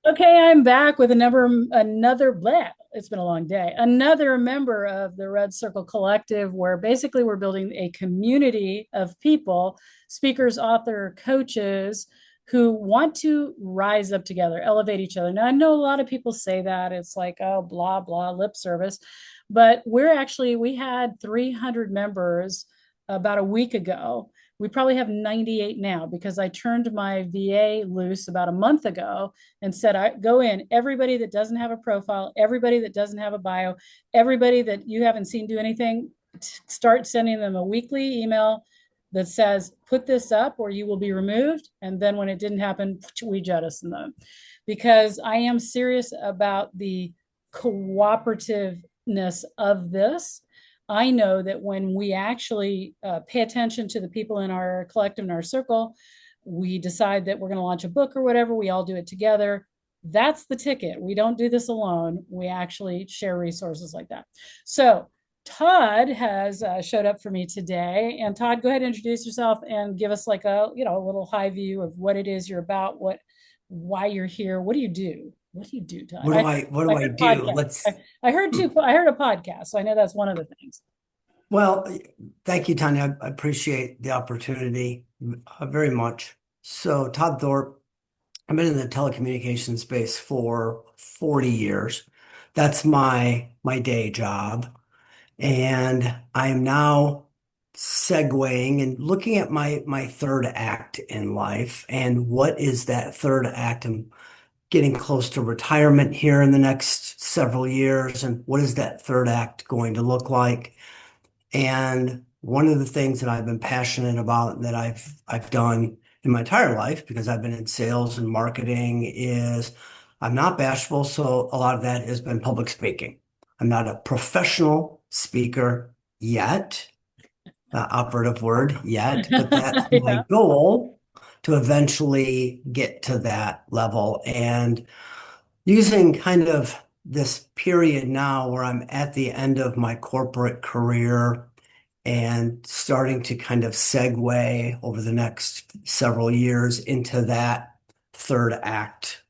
Okay, I'm back with another bleh. It's been a long day. Another member of the Red Circle Collective, where basically we're building a community of people, speakers, author, coaches who want to rise up together, elevate each other. Now, I know a lot of people say that it's like, oh, blah, blah, lip service, but we had 300 members about a week ago. We probably have 98 now because I turned my VA loose about a month ago and said, I go in, everybody that doesn't have a profile, everybody that doesn't have a bio, everybody that you haven't seen do anything, start sending them a weekly email that says, put this up or you will be removed. And then when it didn't happen, we jettison them because I am serious about the cooperativeness of this. I know that when we actually pay attention to the people in our collective, in our circle, we decide that we're going to launch a book or whatever, we all do it together. That's the ticket. We don't do this alone. We actually share resources like that. So Todd has showed up for me today. And Todd, go ahead and introduce yourself and give us like a little high view of what it is you're about, why you're here. What do you do? What do you do, Todd? What I do I heard do? podcast. I heard I heard a podcast, so I know that's one of the things. Well, thank you, Tanya. I appreciate the opportunity very much. So, Todd Thorpe, I've been in the telecommunications space for 40 years. That's my day job. And I am now segueing and looking at my third act in life. And what is that third act? I'm getting close to retirement here in the next several years. And what is that third act going to look like? And one of the things that I've been passionate about and that I've done in my entire life, because I've been in sales and marketing, is I'm not bashful. So a lot of that has been public speaking. I'm not a professional speaker yet, operative word yet, but that's my Yeah. goal to eventually get to that level. And using kind of this period now where I'm at the end of my corporate career and starting to kind of segue over the next several years into that third act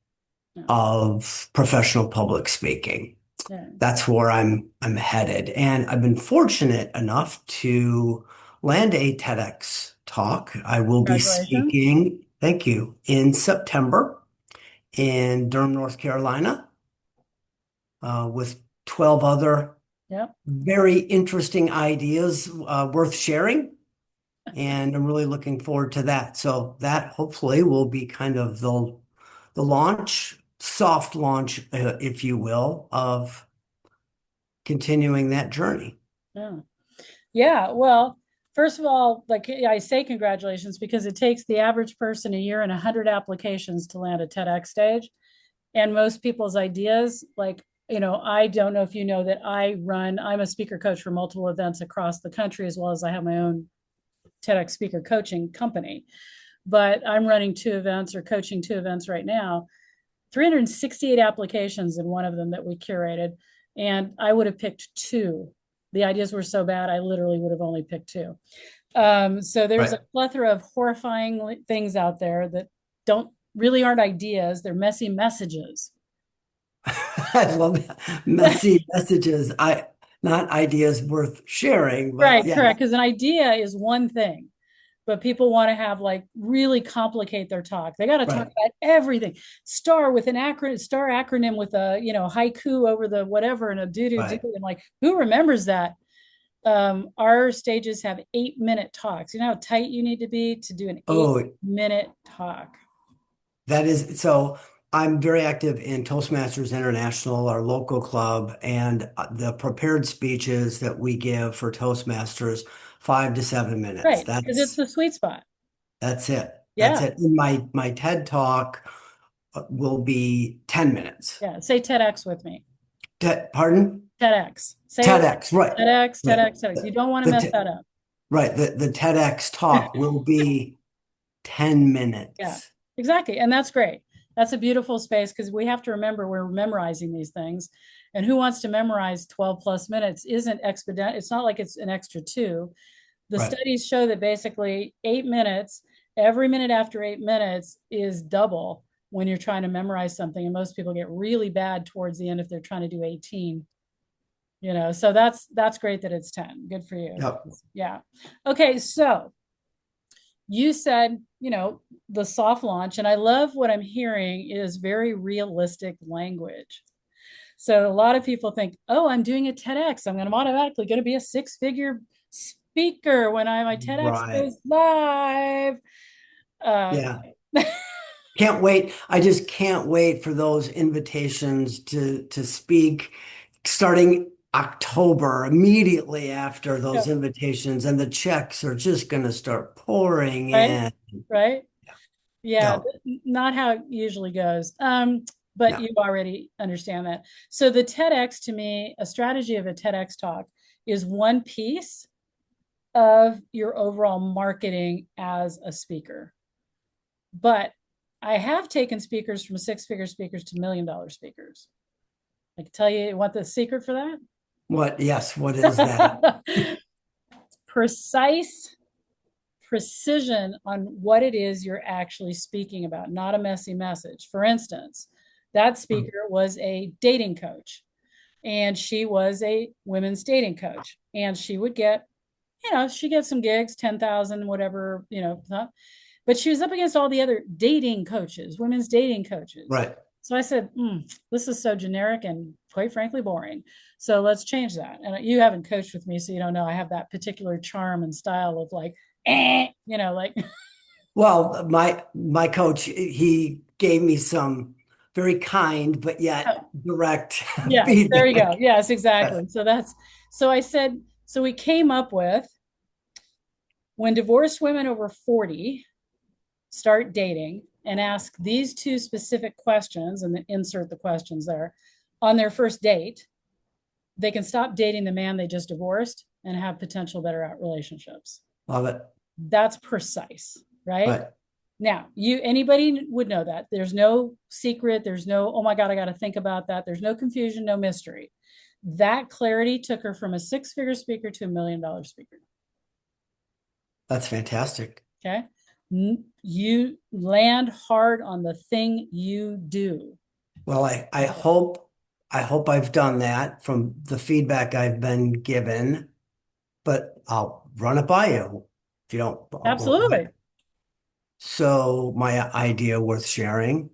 Yeah. of professional public speaking. Yeah. That's where I'm headed. And I've been fortunate enough to land a TEDx talk. I will be Congratulations. speaking, thank you, in September in Durham, North Carolina, with 12 other Yep. very interesting ideas worth sharing. And I'm really looking forward to that. So that hopefully will be kind of the launch, soft launch, if you will, of continuing that journey. Yeah. Yeah. Well, first of all, like I say, congratulations because it takes the average person a year and 100 applications to land a TEDx stage. And most people's ideas, like, I don't know if you know that I'm a speaker coach for multiple events across the country, as well as I have my own TEDx speaker coaching company. But I'm running two events or coaching two events right now, 368 applications in one of them that we curated. And I would have picked two. The ideas were so bad, I literally would have only picked two. So there's a Right. plethora of horrifying things out there that don't really aren't ideas, they're messy messages. I love that. Messy messages. Not ideas worth sharing, but Right, yeah, correct. Because an idea is one thing, but people want to have like really complicate their talk. They got to talk right, about everything. Star acronym with a haiku over the whatever and a do do do. right. And like, who remembers that? Our stages have 8-minute talks. You know how tight you need to be to do an eight Oh, minute talk. that is so. I'm very active in Toastmasters International, our local club, and the prepared speeches that we give for Toastmasters, 5 to 7 minutes. Right, because it's the sweet spot. That's it. That's Yeah, it. And my TED talk will be 10 minutes. yeah. Say TEDx with me. Pardon? TEDx. Say it. TEDx, right. TEDx, Right. TEDx, TEDx. You don't want to The, mess the, that up. right. The TEDx talk will be 10 Yeah, minutes. exactly. And that's great. That's a beautiful space because we have to remember we're memorizing these things. And who wants to memorize 12 plus minutes isn't expedient. It's not like it's an extra two. The Right. studies show that basically 8 minutes, every minute after 8 minutes is double. when you're trying to memorize something, and most people get really bad towards the end if they're trying to do 18. So that's great that it's 10. Good for you. Yep. Yeah. Okay, so you said, the soft launch, and I love what I'm hearing is very realistic language. So a lot of people think, oh, I'm doing a TEDx. I'm automatically going to be a six-figure speaker when my TEDx Right. goes live. Yeah. Can't wait. I just can't wait for those invitations to speak starting October, immediately after Yeah, those invitations, and the checks are just going to start pouring right, in. right. Yeah, Yeah. not how it usually goes. But Yeah. you already understand that. So the TEDx, to me, a strategy of a TEDx talk is one piece of your overall marketing as a speaker. But I have taken speakers from six-figure speakers to $1 million speakers. I can tell you what the secret for that? What? Yes. What is that? Precise precision on what it is you're actually speaking about, not a messy message. For instance, that speaker was a dating coach, and she was a women's dating coach, and she would get, she gets some gigs, 10,000, whatever, but she was up against all the other dating coaches, women's dating coaches. Right. So I said, this is so generic and quite frankly boring. So let's change that. And you haven't coached with me, so you don't know I have that particular charm and style of like, like. Well, my coach, he gave me some very kind but yet direct Yes, there you go. feedback. Yes, exactly. So I said, so we came up with, when divorced women over 40 start dating and ask these two specific questions, and then insert the questions there, on their first date, they can stop dating the man they just divorced and have potential better out relationships. Love it. That's precise, right? Right. Now, anybody would know that. There's no secret. There's no, oh my God, I got to think about that. There's no confusion, no mystery. That clarity took her from a six-figure speaker to $1 million speaker. That's fantastic. Okay. You land hard on the thing you do. Well, I hope I've done that from the feedback I've been given, but I'll run it by you if you don't. Absolutely. So my idea worth sharing,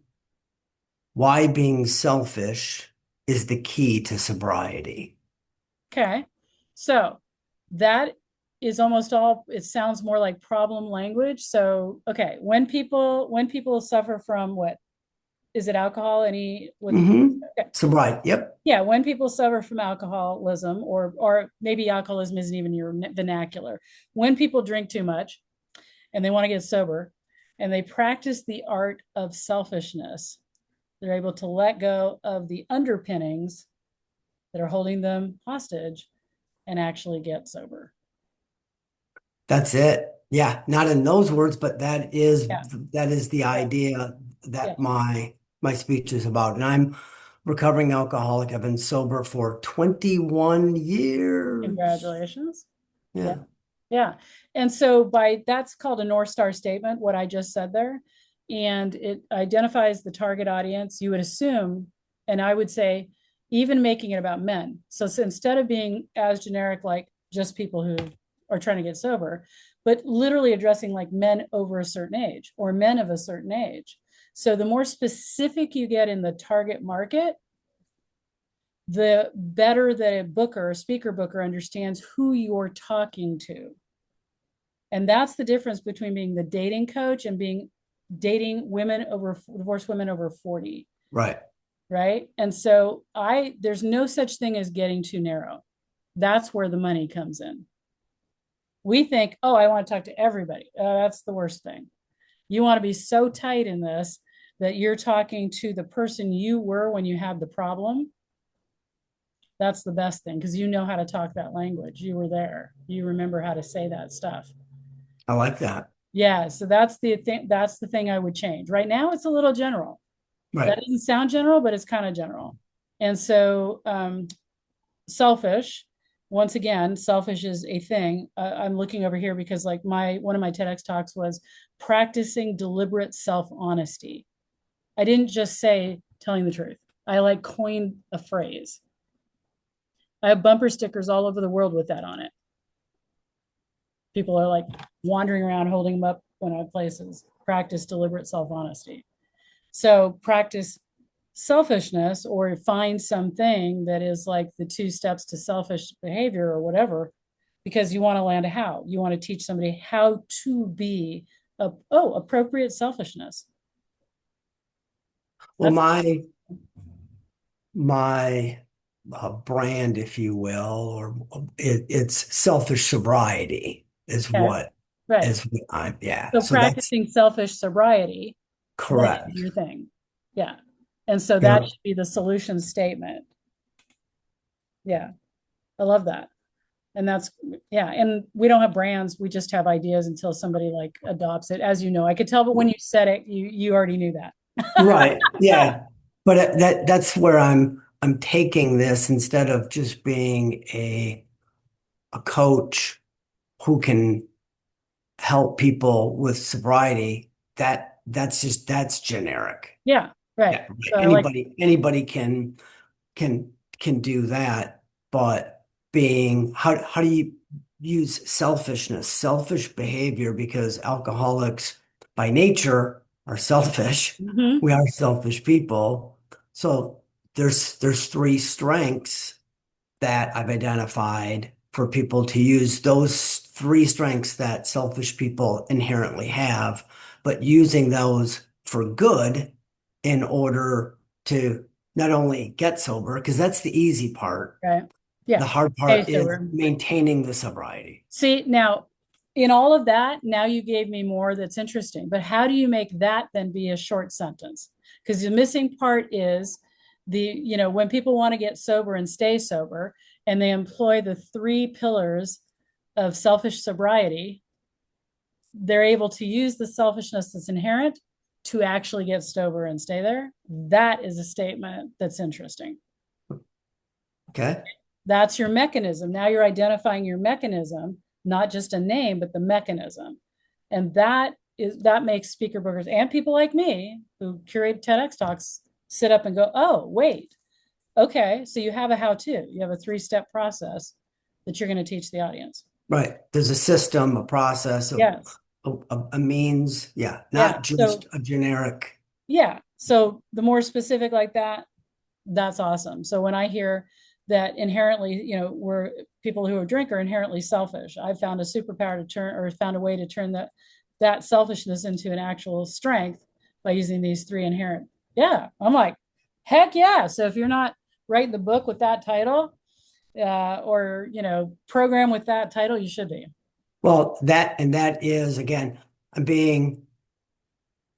why being selfish is the key to sobriety. Okay. So that is almost all, it sounds more like problem language. So, okay, when people suffer from what? Is it alcohol? Okay. Sobriety. Yep. Yeah, when people suffer from alcoholism, or maybe alcoholism isn't even your vernacular. When people drink too much and they want to get sober and they practice the art of selfishness, they're able to let go of the underpinnings that are holding them hostage and actually get sober. That's it. Yeah, not in those words, but Yeah. that is the Yeah. idea Yeah. that my speech is about. And I'm recovering alcoholic. I've been sober for 21 years. Congratulations. Yeah. Yeah. Yeah. And so that's called a North Star statement, what I just said there. And it identifies the target audience. You would assume, and I would say, even making it about men. So instead of being as generic, like just people who are trying to get sober, but literally addressing like men over a certain age or men of a certain age. So the more specific you get in the target market, the better that a booker, a speaker booker, understands who you're talking to. And that's the difference between being the dating coach and dating divorced women over 40. Right. Right. And so there's no such thing as getting too narrow. That's where the money comes in. We think, oh, I want to talk to everybody. That's the worst thing. You want to be so tight in this that you're talking to the person you were when you had the problem. That's the best thing, because you know how to talk that language. You were there. You remember how to say that stuff. I like that. Yeah. So that's the thing. That's the thing I would change. Right now, it's a little general. That Right. doesn't sound general, but it's kind of general. And so selfish, once again, selfish is a thing. I'm looking over here because like one of my TEDx talks was practicing deliberate self-honesty. I didn't just say telling the truth. I like coined a phrase. I have bumper stickers all over the world with that on it. People are like wandering around holding them up when I have places. Practice deliberate self honesty. So practice selfishness or find something that is like the 2 steps to selfish behavior or whatever, because you want to land a how. You want to teach somebody how to be appropriate selfishness. Well, That's my brand, if you will, or it's selfish sobriety okay. Right. is what I'm, yeah. So So that's practicing selfish sobriety, that is correct. your thing. Yeah. And so You that know, should be the solution statement. Yeah. I love that. And that's, yeah. And we don't have brands. We just have ideas until somebody like adopts it. As you know, I could tell, but when you said it, you already knew that. right. Yeah. But that's where I'm taking this instead of just being a coach who can help people with sobriety. That's generic. Yeah. Right. Yeah. So I like, Anybody can can do that, but being how do you use selfishness, selfish behavior, because alcoholics by nature are selfish. mhm. We are selfish people. So there's 3 strengths that I've identified for people to use, those 3 strengths that selfish people inherently have, but using those for good in order to not only get sober, because that's the easy part. Right. The Yeah. hard Hey, part is sober. maintaining the sobriety. See, now in all of that, now you gave me more that's interesting. But how do you make that then be a short sentence? Because the missing part is when people want to get sober and stay sober, and they employ the 3 pillars of selfish sobriety, they're able to use the selfishness that's inherent to actually get sober and stay there. That is a statement that's interesting. Okay. That's your mechanism. Now you're identifying your mechanism, not just a name, but the mechanism. And that makes speaker bookers and people like me who curate TEDx talks sit up and go, oh, wait, okay. So you have a how-to, you have a 3-step process that you're going to teach the audience. Right. There's a system, a process, Yes. a means. Yeah. Yeah. Not So just a generic. yeah. So the more specific like that, that's awesome. So when I hear that inherently, we're people who are drink are inherently selfish, I've found a superpower to turn or found a way to turn that selfishness into an actual strength by using these 3 inherent. Yeah. I'm like, heck yeah. So if you're not writing the book with that title, or, program with that title, you should be. Well, that is again, I'm being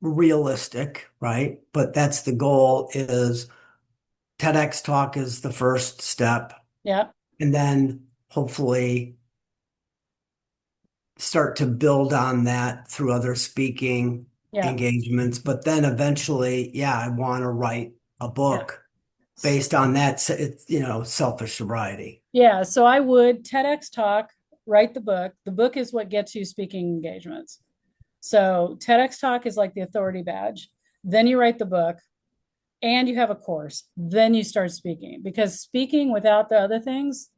realistic, right? But that's the goal is TEDx talk is the first step, Yeah. and then hopefully start to build on that through other speaking Yeah. engagements. But then eventually, yeah, I want to write a Yeah. book based on that, selfish sobriety. Yeah. So I would TEDx talk, write the book. The book is what gets you speaking engagements. So TEDx talk is like the authority badge. Then you write the book and you have a course. Then you start speaking, because speaking without the other things,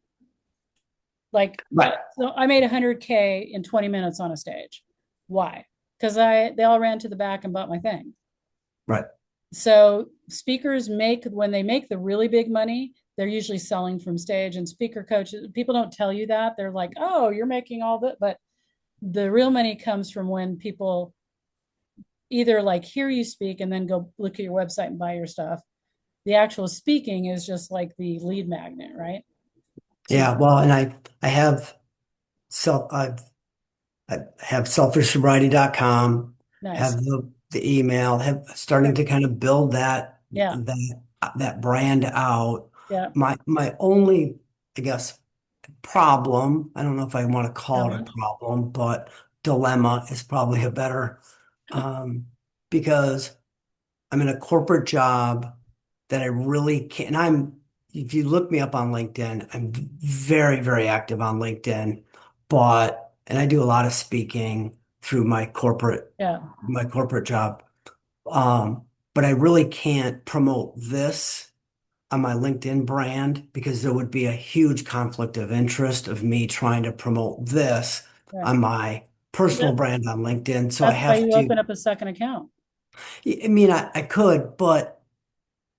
like, Right, so I made 100K in 20 minutes on a stage. Why? Because they all ran to the back and bought my thing. right. So speakers when they make the really big money, they're usually selling from stage. And speaker coaches, people don't tell you that. They're like, oh, you're making all that. But the real money comes from when people either like hear you speak and then go look at your website and buy your stuff. The actual speaking is just like the lead magnet, right? To Yeah, well, and I have self I have selfishsobriety.com, nice. have the email, have starting to kind of build Yeah. that brand out. Yeah. My only, I guess, problem, I don't know if I want to call it a Challenge. problem, but dilemma is probably a better, because I'm in a corporate job that I really can't. And if you look me up on LinkedIn, I'm very, very active on LinkedIn, and I do a lot of speaking through Yeah. my corporate job. Um, but I really can't promote this on my LinkedIn brand because there would be a huge conflict of interest of me trying to promote this Right. on my personal That, brand on LinkedIn. So I that's why have you to, open up a second account. I mean, I could, but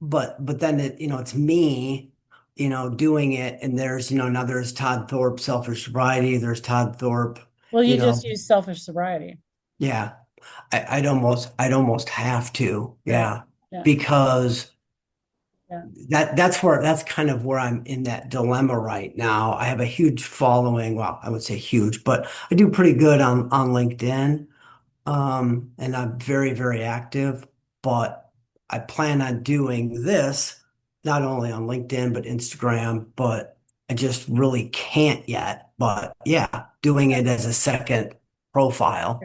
then it's me, doing it. And there's, now there's Todd Thorpe, Selfish Sobriety. There's Todd Thorpe, Well, you you know, just use selfish sobriety. yeah, I'd almost have to, Right. yeah, Yeah. because Yeah. that's kind of where I'm in that dilemma right now. I have a huge following. Well, I would say huge, but I do pretty good on LinkedIn. And I'm very, very active, but I plan on doing this not only on LinkedIn, but Instagram, but I just really can't yet. But yeah, doing it as a second profile.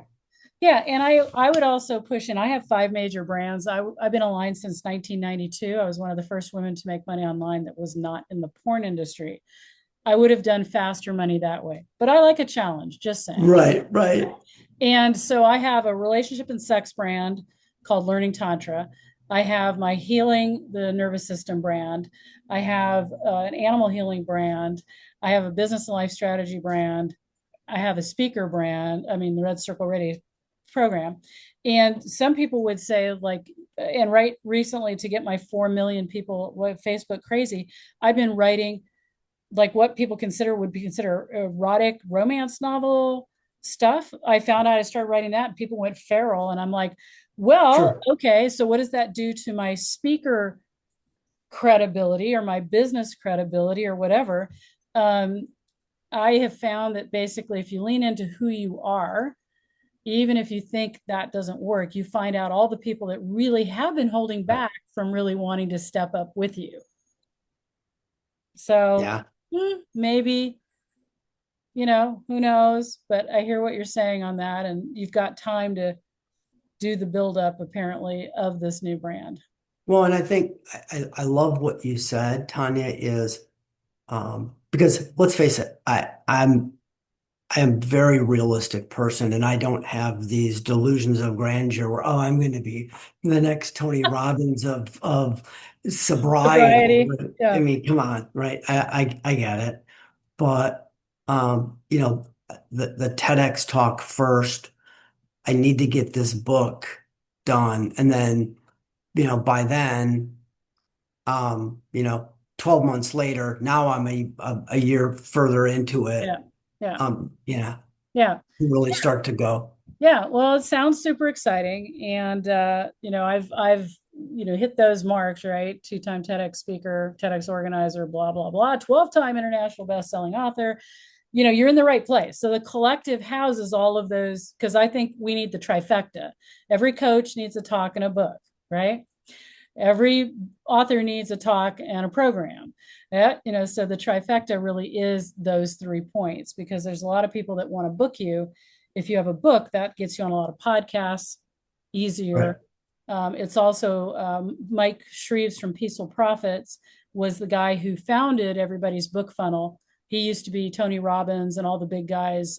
Yeah, and I would also push in. I have five major brands. I've been online since 1992. I was one of the first women to make money online that was not in the porn industry. I would have done faster money that way, but I like a challenge, just saying. Right, right. And so I have a relationship and sex brand called Learning Tantra. I have my healing, the nervous system brand. I have an animal healing brand. I have a business and life strategy brand. I have a speaker brand. I mean, the Red Circle Radio program. And some people would say, like, and right recently to get my 4 million people Facebook crazy, I've been writing like what people consider would be considered erotic romance novel stuff. I found out I started writing that and people went feral. And I'm like, well, Sure. okay, so what does that do to my speaker credibility or my business credibility or whatever? Um, I have found that basically, if you lean into who you are, even if you think that doesn't work, you find out all the people that really have been holding Right. back from really wanting to step up with you. So Yeah. maybe, who knows? But I hear what you're saying on that. And you've got time to do the buildup, apparently, of this new brand. Well, and I think I love what you said, Tanya, is because let's face it, I am a very realistic person and I don't have these delusions of grandeur where, oh, I'm going to be the next Tony Robbins of sobriety. Sobriety. I Yeah. mean, come on, right? I get it. But the TEDx talk first, I need to get this book done. And then, by then, 12 months later, now I'm a year further into Yeah. it. Yeah. Yeah, Yeah. really start to go. Yeah. Well, it sounds super exciting. And, I've, hit those marks, right? Two-time TEDx speaker, TEDx organizer, blah, blah, blah, 12-time international best-selling author. You're in the right place. So the collective houses all of those, because I think we need the trifecta. Every coach needs a talk and a book, right? Every author needs a talk and a program. Yeah, so the trifecta really is those 3 points because there's a lot of people that want to book you. If you have a book, that gets you on a lot of podcasts Right. easier. It's also Mike Shreves from Peaceful Profits was the guy who founded Everybody's Book Funnel. He used to be Tony Robbins and all the big guys'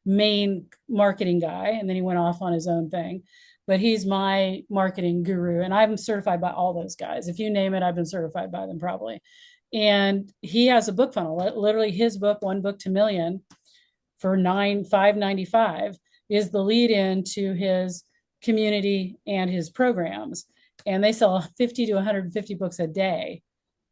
main marketing guy, and then he went off on his own thing. But he's my marketing guru, and I'm certified by all those guys. If you name it, I've been certified by them probably. And he has a book funnel. Literally, his book, One Book to Million, for $5.95, is the lead in to his community and his programs. And they sell 50 to 150 books a day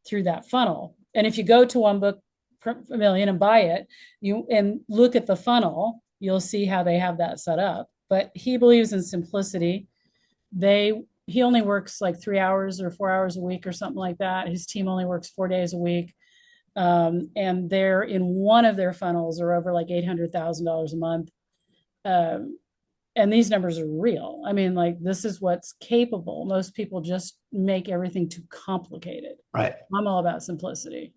through that funnel. And if you go to One Book per Million and buy it, you and look at the funnel, you'll see how they have that set up. But he believes in simplicity. He only works like 3 hours or 4 hours a week or something like that. His team only works 4 days a week. And they're in one of their funnels are over like $800,000 a month. Um, and these numbers are real. I mean, like this is what's capable. Most people just make everything too complicated. Right. I'm all about simplicity.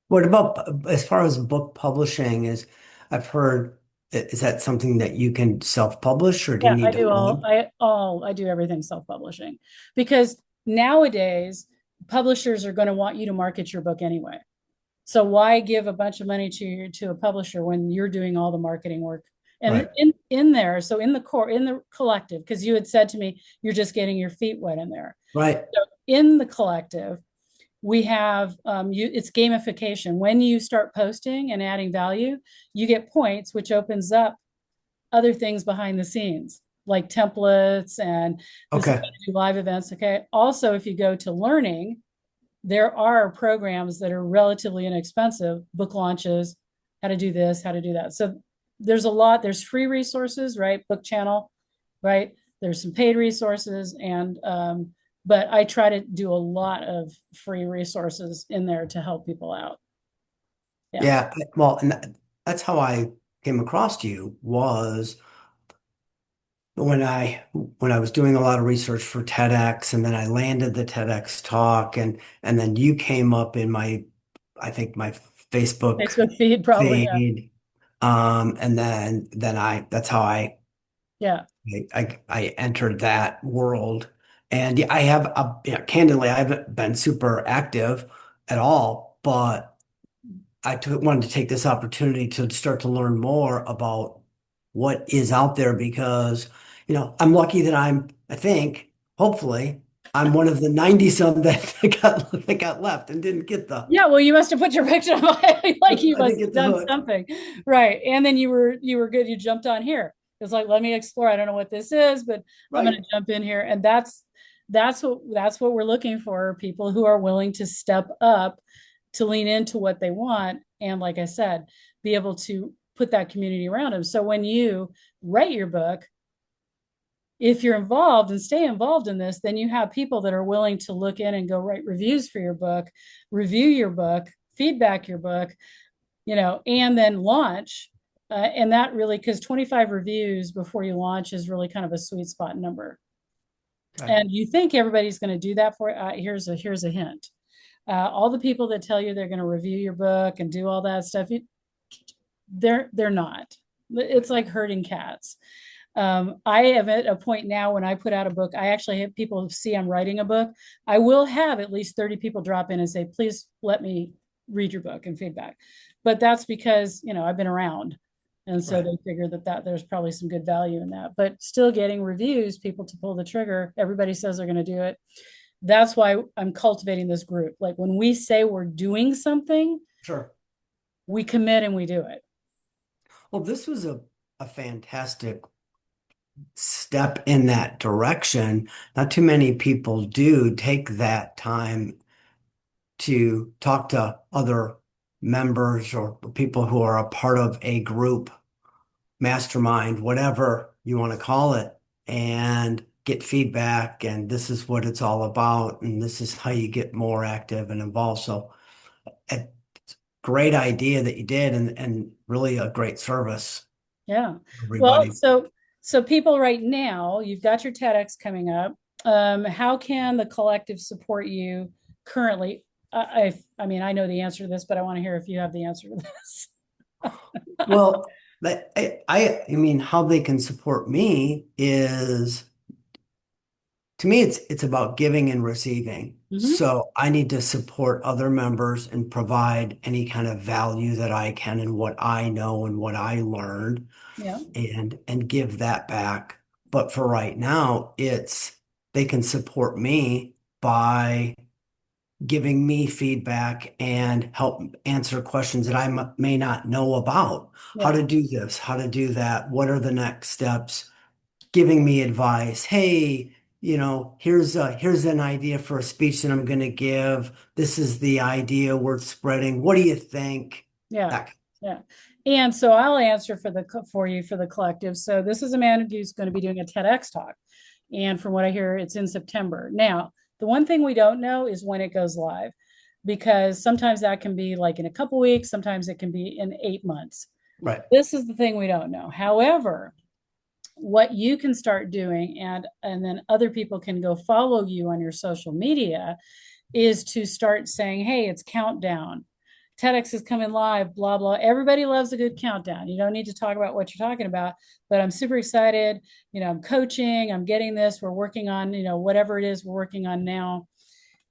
What about as far as book publishing is, I've heard, is that something that you can self-publish or do you Yeah, need to own? I do everything self-publishing because nowadays publishers are going to want you to market your book anyway. So why give a bunch of money to a publisher when you're doing all the marketing work And Right. in there, so in the core, in the collective, because you had said to me, you're just getting your feet wet in there. Right. So in the collective, we have it's gamification. When you start posting and adding value, you get points, which opens up other things behind the scenes, like templates, and this is Okay. going to do live events. Okay. Also, if you go to learning, there are programs that are relatively inexpensive, book launches, how to do this, how to do that. So there's a lot, there's free resources, right? Book channel, right? There's some paid resources, and but I try to do a lot of free resources in there to help people out. Yeah. Yeah. Well, and that's how I came across you was when I was doing a lot of research for TEDx, and then I landed the TEDx talk, and then you came up in my, I think my Facebook Facebook feed, probably. Yeah. feed. And then that's how Yeah. I entered that world. And yeah, I have yeah, candidly, I haven't been super active at all, but wanted to take this opportunity to start to learn more about what is out there because, I'm lucky that I think, hopefully, I'm one of the 90 some that got left and didn't get Yeah, well, you must have put your picture on like you I must didn't have get the done hook. something. Right. And then you were good. You jumped on here. It's like, let me explore. I don't know what this is, but I'm gonna Right. jump in here. And that's what we're looking for, people who are willing to step up to lean into what they want. And like I said, be able to put that community around them. So when you write your book, if you're involved and stay involved in this, then you have people that are willing to look in and go write reviews for your book, review your book, feedback your book, and then launch. And that really, because 25 reviews before you launch is really kind of a sweet spot number. Okay. And you think everybody's going to do that for here's a hint. All the people that tell you they're going to review your book and do all that stuff, they're not. It's like herding cats. I am at a point now when I put out a book, I actually have people see I'm writing a book. I will have at least 30 people drop in and say, please let me read your book and feedback. But that's because, I've been around. And so Right. they figure that there's probably some good value in that. But still getting reviews, people to pull the trigger. Everybody says they're going to do it. That's why I'm cultivating this group. Like when we say we're doing something, Sure. we commit and we do it. Well, this was a fantastic step in that direction. Not too many people do take that time to talk to other members or people who are a part of a group, mastermind, whatever you want to call it, and get feedback. And this is what it's all about. And this is how you get more active and involved. So, a great idea that you did, and really a great service, Yeah. Well, everybody. so people right now, you've got your TEDx coming up. How can the collective support you currently? I mean, I know the answer to this, but I want to hear if you have the answer to this. Well, I mean, how they can support me is, to me, it's about giving and receiving. Hmm. So I need to support other members and provide any kind of value that I can in what I know and what I learned, Yeah. and give that back. But for right now, they can support me by giving me feedback and help answer questions that I may not know about. How Yeah. to do this, how to do that, what are the next steps, giving me advice. Hey, here's an idea for a speech that I'm going to give. This is the idea worth spreading. What do you think? Yeah. That. Yeah. And so I'll answer for you for the collective. So this is a man who's going to be doing a TEDx talk. And from what I hear, it's in September. Now, the one thing we don't know is when it goes live, because sometimes that can be like in a couple weeks, sometimes it can be in 8 months. Right. This is the thing we don't know. However, what you can start doing, and then other people can go follow you on your social media, is to start saying, hey, it's countdown. TEDx is coming live, blah, blah. Everybody loves a good countdown. You don't need to talk about what you're talking about, but I'm super excited. I'm coaching, I'm getting this. We're working on, whatever it is we're working on now.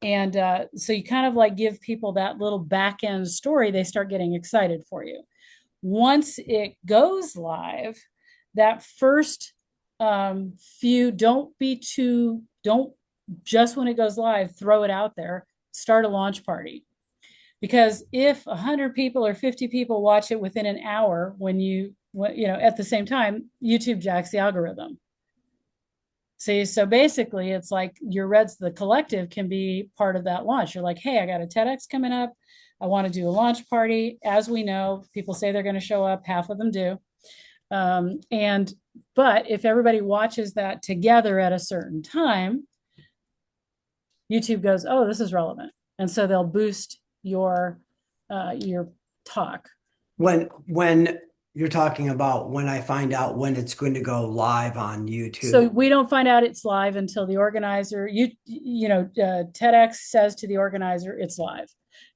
And so you kind of like give people that little back end story, they start getting excited for you. Once it goes live, that first few, don't just when it goes live, throw it out there, start a launch party. Because if 100 people or 50 people watch it within an hour, when at the same time, YouTube jacks the algorithm. See, so basically it's like the collective can be part of that launch. You're like, hey, I got a TEDx coming up. I want to do a launch party. As we know, people say they're going to show up, half of them do. But if everybody watches that together at a certain time, YouTube goes, oh, this is relevant. And so they'll boost your talk. When you're talking about when I find out when it's going to go live on YouTube. So we don't find out it's live until the organizer, TEDx says to the organizer, it's live.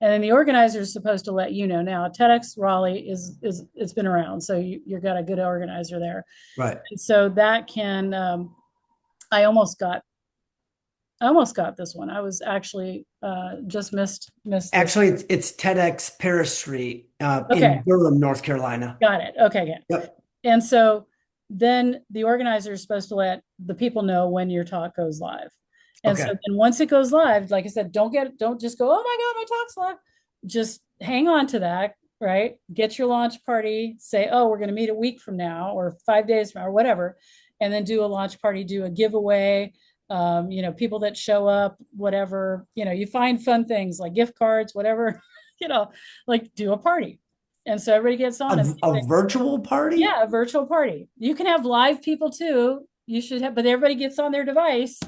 And then the organizer is supposed to let you know. Now, TEDx Raleigh it's been around, so you've got a good organizer there. Right. And so that can, I almost got this one. I was actually just missed. Actually, it's TEDx Paris Street Okay. in Durham, North Carolina. Got it. Okay, good. Yep. And so then the organizer is supposed to let the people know when your talk goes live. And Okay. so then once it goes live, like I said, don't just go, oh my God, my talk's live. Just hang on to that, right? Get your launch party, say, oh, we're going to meet a week from now or 5 days from now or whatever. And then do a launch party, do a giveaway. People that show up, whatever, you find fun things like gift cards, whatever, like do a party. And so everybody gets on a virtual party? Yeah, a virtual party. You can have live people too. You should have, but everybody gets on their device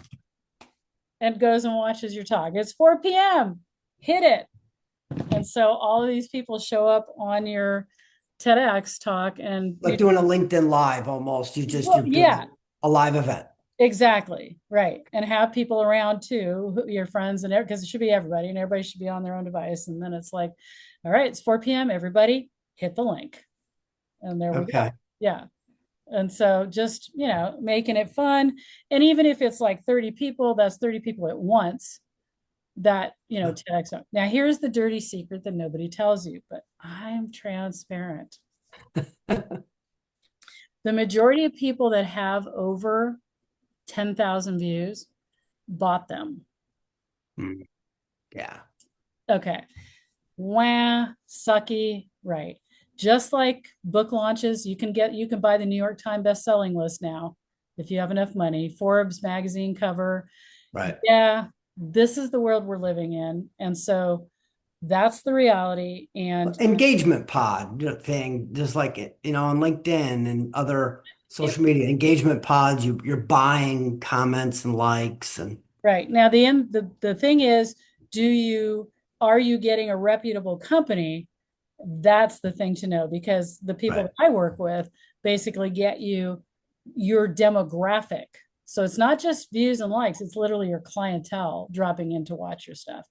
and goes and watches your talk. It's 4 p.m. Hit it. And so all of these people show up on your TEDx talk and like doing a LinkedIn Live almost. You're doing a live event. Exactly. Right. And have people around too, your friends and because it should be everybody and everybody should be on their own device. And then it's like, all right, it's 4 p.m. Everybody hit the link. And there we go. Yeah. And so just, making it fun. And even if it's like 30 people, that's 30 people at once that, TEDx. Now, here's the dirty secret that nobody tells you, but I'm transparent. The majority of people that have over 10,000 views bought them. Yeah. Okay. Wah, sucky. Right. Just like book launches, you can buy the New York Times best-selling list now if you have enough money. Forbes magazine cover. Right. Yeah. This is the world we're living in. And so that's the reality. And engagement pod thing, just like on LinkedIn and other social media engagement pods, you're buying comments and likes and right. Now the thing is, are you getting a reputable company? That's the thing to know, because the people that I work with basically get you your demographic. So it's not just views and likes, it's literally your clientele dropping in to watch your stuff.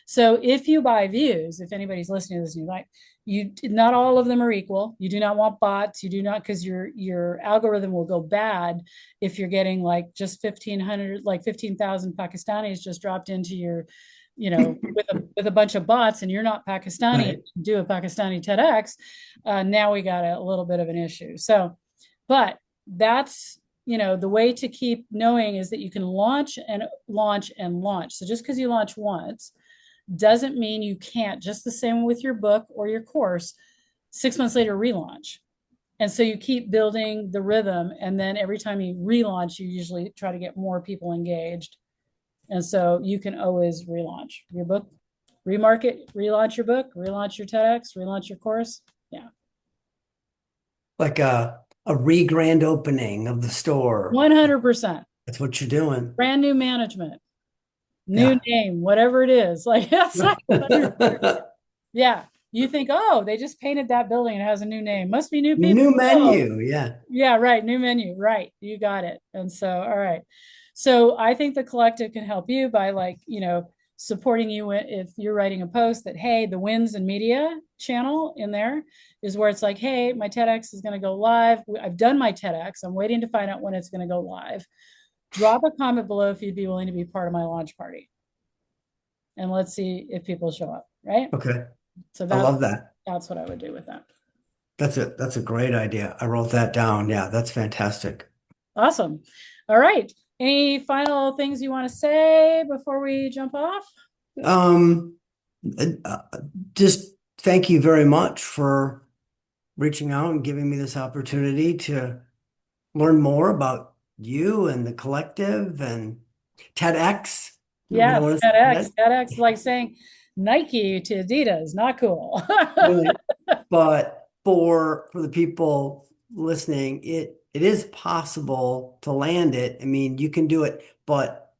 So if you buy views, if anybody's listening to this and not all of them are equal. You do not want bots. You do not, because your algorithm will go bad if you're getting like just 1,500, like 15,000 Pakistanis just dropped into your, with a bunch of bots, and you're not Pakistani, do a Pakistani TEDx. Now we got a little bit of an issue. So, but that's, the way to keep knowing is that you can launch and launch and launch. So just because you launch once doesn't mean you can't, just the same with your book or your course, 6 months later, relaunch. And so you keep building the rhythm. And then every time you relaunch, you usually try to get more people engaged. And so you can always relaunch your book, remarket, relaunch your book, relaunch your TEDx, relaunch your course. Yeah. Like a re-grand opening of the store. 100%. That's what you're doing. Brand new management. New name, whatever it is. Like, that's yeah. You think, oh, they just painted that building and it has a new name. Must be new people. New menu. Yeah. Yeah, right. New menu. Right. You got it. And so, all right. So I think the collective can help you by supporting you if you're writing a post that, hey, the Wins and Media channel in there is where it's like, hey, my TEDx is going to go live. I've done my TEDx. I'm waiting to find out when it's going to go live. Drop a comment below if you'd be willing to be part of my launch party. And let's see if people show up, right? Okay. So I love that. That's what I would do with that. That's a great idea. I wrote that down. Yeah, that's fantastic. Awesome. All right. Any final things you want to say before we jump off? Um, uh, just thank you very much for reaching out and giving me this opportunity to learn more about you and the collective and TEDx. Nobody Yes, want to say TEDx. that? TEDx is like saying Nike to Adidas. Not cool. Right. But for the people listening, it is possible to land it. I mean, you can do it, but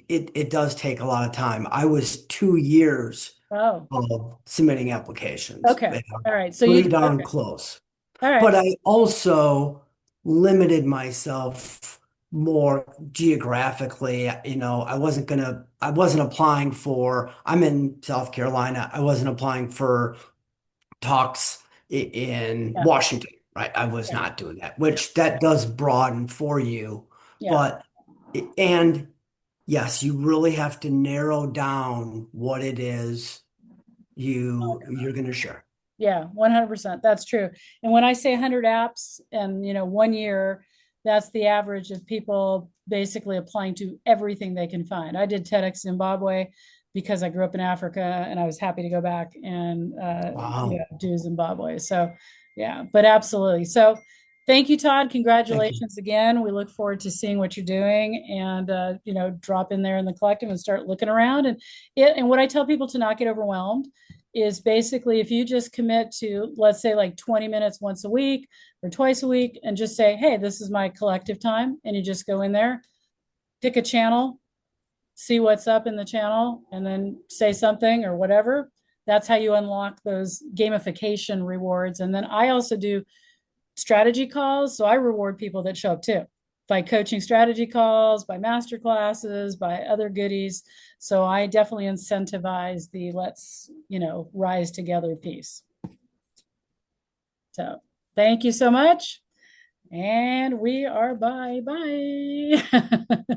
it does take a lot of time. I was 2 years Oh, of submitting applications. okay. Yeah, All right. So pretty you, darn okay. close. All right. But I also limited myself more geographically. I wasn't applying for, I'm in South Carolina. I wasn't applying for talks in Yeah. Washington, right? I was Yeah. not doing that, which that does broaden for you. Yeah. But, and yes, you really have to narrow down what it is you're going to share. Yeah, 100%. That's true. And when I say 100 apps and, 1 year, that's the average of people basically applying to everything they can find. I did TEDx Zimbabwe because I grew up in Africa and I was happy to go back and Wow. do Zimbabwe. So, yeah, but absolutely. So, thank you, Todd. Thank you. Congratulations again. We look forward to seeing what you're doing and, drop in there in the collective and start looking around. And what I tell people to not get overwhelmed is basically if you just commit to, let's say, like 20 minutes once a week or twice a week, and just say, hey, this is my collective time. And you just go in there, pick a channel, see what's up in the channel, and then say something or whatever. That's how you unlock those gamification rewards. And then I also do strategy calls. So I reward people that show up too by coaching strategy calls, by master classes, by other goodies. So I definitely incentivize the let's, rise together piece. So thank you so much. And we are bye bye.